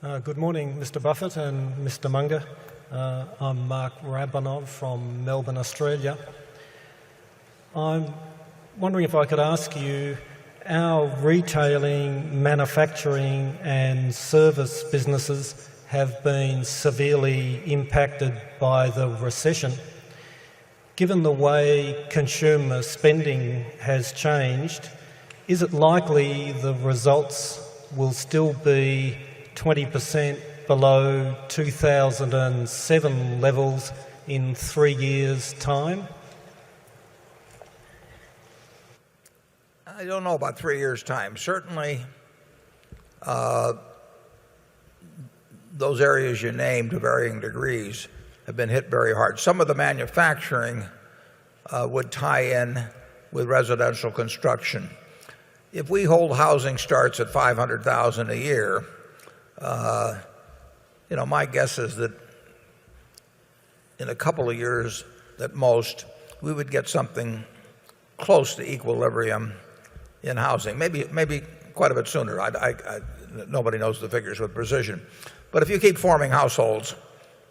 Good morning, Mr. Buffett and Mr. Munger. I'm Mark Rabanov from Melbourne, Australia. I'm wondering if I could ask you, our retailing, manufacturing and service businesses have been severely impacted by the recession. Given the way consumer spending has changed, is it likely the results will still be 20% below 2007 levels in 3 years' time? I don't know about 3 years' time. Certainly, those areas you named to varying degrees have been hit very hard. Some of the manufacturing would tie in with residential construction. If we hold housing starts at 500,000 a year, my guess is that in a couple of years at most, we would get something close to equilibrium in housing. Maybe quite a bit sooner. Nobody knows the figures with precision. But if you keep forming households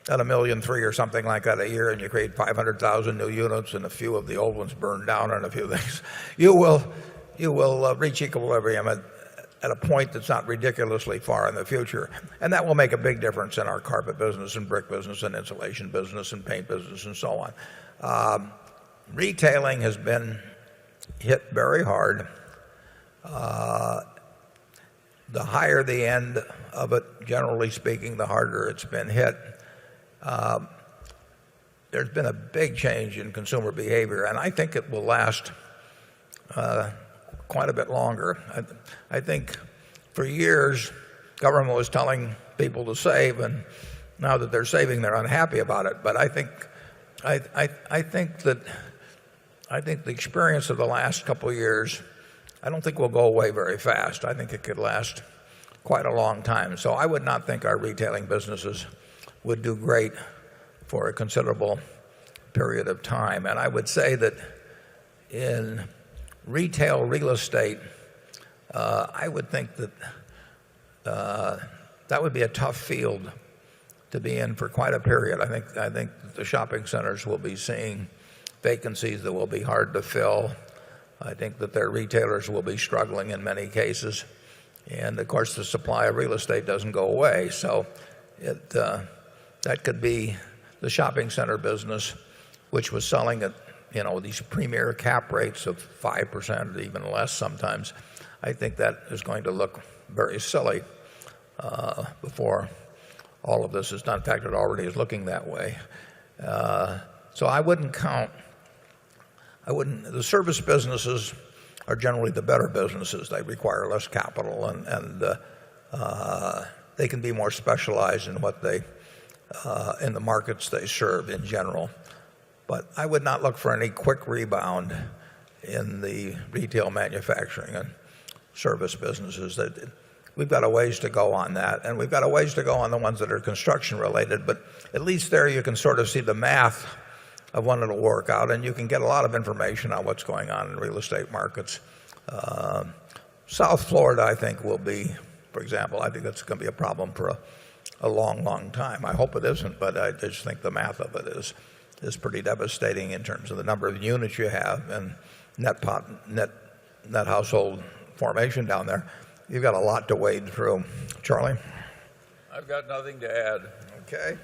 at 1.3 million or something like that a year, and you create 500,000 new units and a few of the old ones burn down and a few things, you will reach equilibrium at a point that's not ridiculously far in the future. And that will make a big difference in our carpet business and brick business and insulation business and paint business and so on. Retailing has been hit very hard. The higher the end of it, generally speaking, the harder it's been hit. There's been a big change in consumer behavior, and I think it will last quite a bit longer. I think for years government was telling people to save, and now that they're saving, they're unhappy about it. But I think the experience of the last couple of years, I don't think will go away very fast. I think it could last quite a long time. So I would not think our retailing businesses would do great for a considerable period of time. And I would say that in retail real estate, I would think that that would be a tough field to be in for quite a period. I think the shopping centers will be seeing vacancies that will be hard to fill. I think that their retailers will be struggling in many cases. And of course, the supply of real estate doesn't go away. So that could be the shopping center business, which was selling at these premier cap rates of 5% or even less sometimes. I think that is going to look very silly before all of this is done. In fact, it already is looking that way. So I wouldn't count. The service businesses are generally the better businesses. They require less capital, and they can be more specialized in in the markets they serve in general. But I would not look for any quick rebound in the retail, manufacturing and service businesses. We've got a ways to go on that, and we've got a ways to go on the ones that are construction related, but at least there you can sort of see the math of when it'll work out, and you can get a lot of information on what's going on in real estate markets. South Florida, I think, will be, for example, I think that's going to be a problem for a long, long time. I hope it isn't, but I just think the math of it is pretty devastating in terms of the number of units you have and net household formation down there. You've got a lot to wade through. Charlie? I've got nothing to add. Okay.